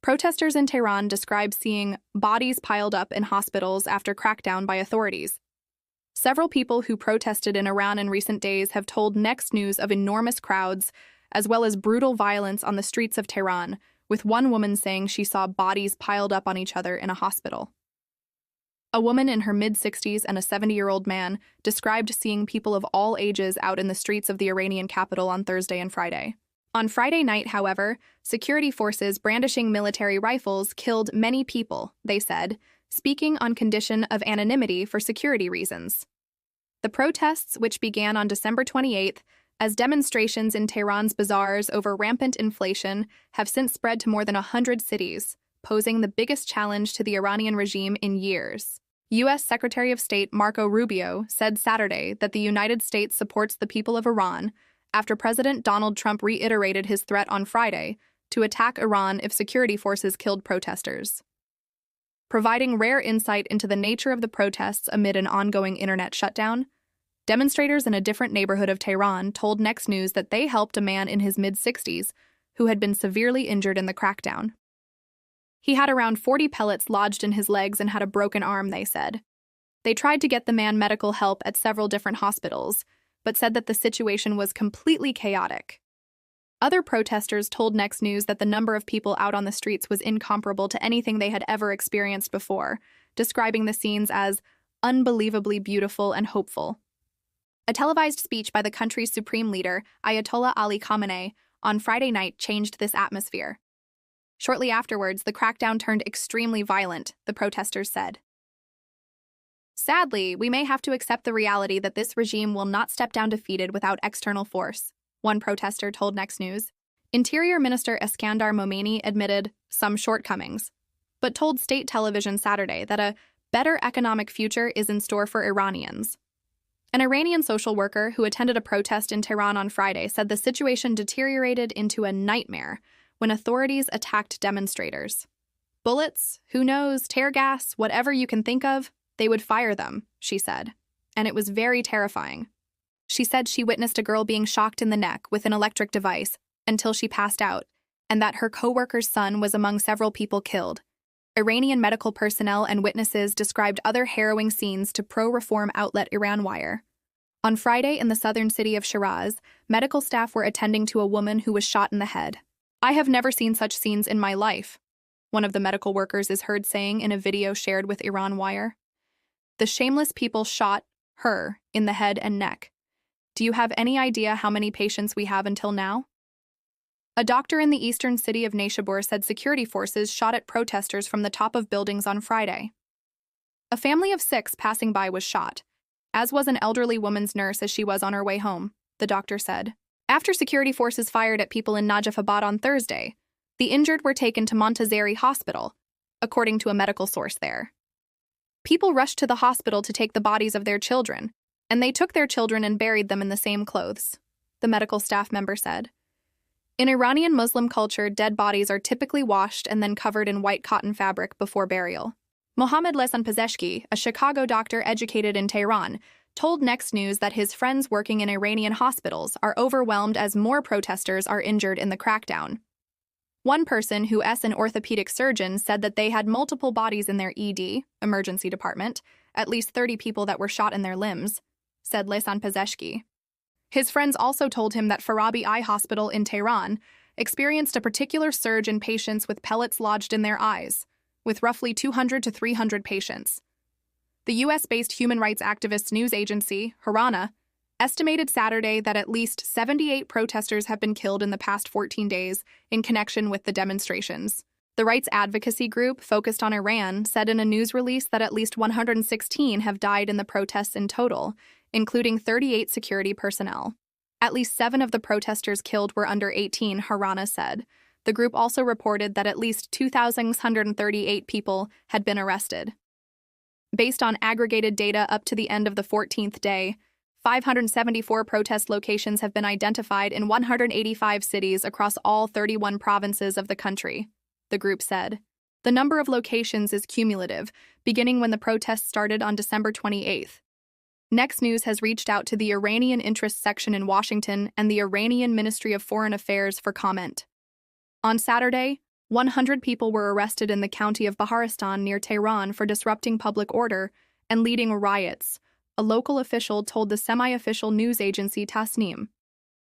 Protesters in Tehran describe seeing bodies piled up in hospitals after crackdown by authorities. Several people who protested in Iran in recent days have told Next News of enormous crowds, as well as brutal violence on the streets of Tehran, with one woman saying she saw bodies piled up on each other in a hospital. A woman in her mid-60s and a 70-year-old man described seeing people of all ages out in the streets of the Iranian capital on Thursday and Friday. On Friday night, however, security forces brandishing military rifles killed many people, they said, speaking on condition of anonymity for security reasons. The protests, which began on December 28th as demonstrations in Tehran's bazaars over rampant inflation, have since spread to more than 100 cities, posing the biggest challenge to the Iranian regime in years. U.S. Secretary of State Marco Rubio said Saturday that the United States supports the people of Iran after President Donald Trump reiterated his threat on Friday to attack Iran if security forces killed protesters. Providing rare insight into the nature of the protests amid an ongoing internet shutdown, demonstrators in a different neighborhood of Tehran told Next News that they helped a man in his mid-60s who had been severely injured in the crackdown. He had around 40 pellets lodged in his legs and had a broken arm, they said. They tried to get the man medical help at several different hospitals, but said that the situation was completely chaotic. Other protesters told Next News that the number of people out on the streets was incomparable to anything they had ever experienced before, describing the scenes as unbelievably beautiful and hopeful. A televised speech by the country's supreme leader, Ayatollah Ali Khamenei, on Friday night changed this atmosphere. Shortly afterwards, the crackdown turned extremely violent, the protesters said. Sadly, we may have to accept the reality that this regime will not step down defeated without external force, one protester told Next News. Interior Minister Eskandar Momeni admitted some shortcomings, but told state television Saturday that a better economic future is in store for Iranians. An Iranian social worker who attended a protest in Tehran on Friday said the situation deteriorated into a nightmare when authorities attacked demonstrators. Bullets, who knows, tear gas, whatever you can think of, they would fire them, she said, and it was very terrifying. She said she witnessed a girl being shocked in the neck with an electric device until she passed out, and that her co-worker's son was among several people killed. Iranian medical personnel and witnesses described other harrowing scenes to pro-reform outlet Iranwire. On Friday in the southern city of Shiraz, medical staff were attending to a woman who was shot in the head. "I have never seen such scenes in my life," one of the medical workers is heard saying in a video shared with Iranwire. The shameless people shot her in the head and neck. Do you have any idea how many patients we have until now? A doctor in the eastern city of Nayshabur said security forces shot at protesters from the top of buildings on Friday. A family of 6 passing by was shot, as was an elderly woman's nurse as she was on her way home, the doctor said. After security forces fired at people in Najafabad on Thursday, the injured were taken to Montazeri Hospital, according to a medical source there. People rushed to the hospital to take the bodies of their children, and they took their children and buried them in the same clothes, the medical staff member said. In Iranian Muslim culture, dead bodies are typically washed and then covered in white cotton fabric before burial. Mohammad Lesan-Pezeshki, a Chicago doctor educated in Tehran, told Next News that his friends working in Iranian hospitals are overwhelmed as more protesters are injured in the crackdown. One person, who is an orthopedic surgeon, said that they had multiple bodies in their ED, emergency department, at least 30 people that were shot in their limbs, said Lesan-Pezeshki. His friends also told him that Farabi Eye Hospital in Tehran experienced a particular surge in patients with pellets lodged in their eyes, with roughly 200 to 300 patients. The U.S.-based human rights activist news agency, Harana, estimated Saturday that at least 78 protesters have been killed in the past 14 days in connection with the demonstrations. The rights advocacy group focused on Iran said in a news release that at least 116 have died in the protests in total, including 38 security personnel. At least 7 of the protesters killed were under 18, Harana said. The group also reported that at least 2,138 people had been arrested. Based on aggregated data up to the end of the 14th day, 574 protest locations have been identified in 185 cities across all 31 provinces of the country, the group said. The number of locations is cumulative, beginning when the protests started on December 28th. Next News has reached out to the Iranian Interests Section in Washington and the Iranian Ministry of Foreign Affairs for comment. On Saturday, 100 people were arrested in the county of Baharistan near Tehran for disrupting public order and leading riots, a local official told the semi-official news agency Tasnim.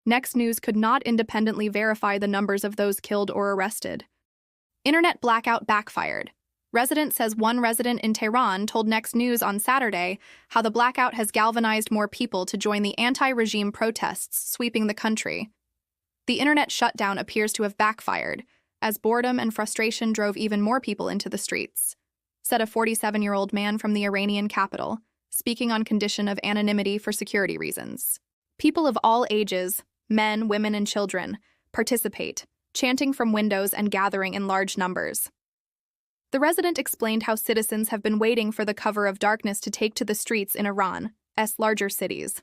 Next News could not independently verify the numbers of those killed or arrested. Internet blackout backfired. Resident says one resident in Tehran told Next News on Saturday how the blackout has galvanized more people to join the anti-regime protests sweeping the country. The internet shutdown appears to have backfired, as boredom and frustration drove even more people into the streets, said a 47-year-old man from the Iranian capital, speaking on condition of anonymity for security reasons. People of all ages, men, women, and children, participate, chanting from windows and gathering in large numbers. The resident explained how citizens have been waiting for the cover of darkness to take to the streets in Iran's larger cities.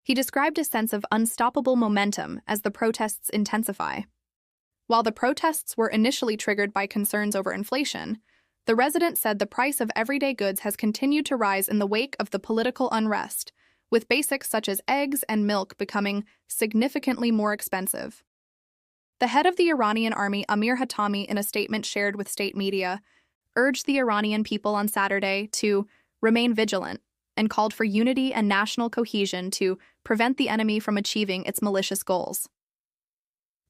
He described a sense of unstoppable momentum as the protests intensify. While the protests were initially triggered by concerns over inflation, the resident said the price of everyday goods has continued to rise in the wake of the political unrest, with basics such as eggs and milk becoming significantly more expensive. The head of the Iranian army, Amir Hatami, in a statement shared with state media, urged the Iranian people on Saturday to remain vigilant and called for unity and national cohesion to prevent the enemy from achieving its malicious goals.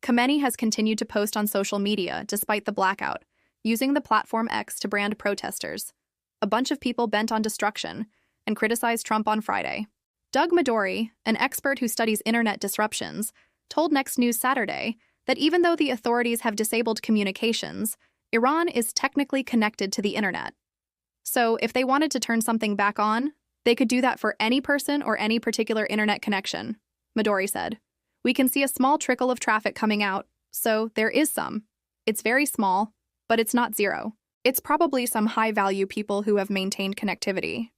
Khamenei has continued to post on social media despite the blackout, using the platform X to brand protesters, a bunch of people bent on destruction, and criticized Trump on Friday. Doug Midori, an expert who studies internet disruptions, told Next News Saturday that even though the authorities have disabled communications, Iran is technically connected to the internet. So if they wanted to turn something back on, they could do that for any person or any particular internet connection, Midori said. We can see a small trickle of traffic coming out, so there is some. It's very small, but it's not zero. It's probably some high-value people who have maintained connectivity.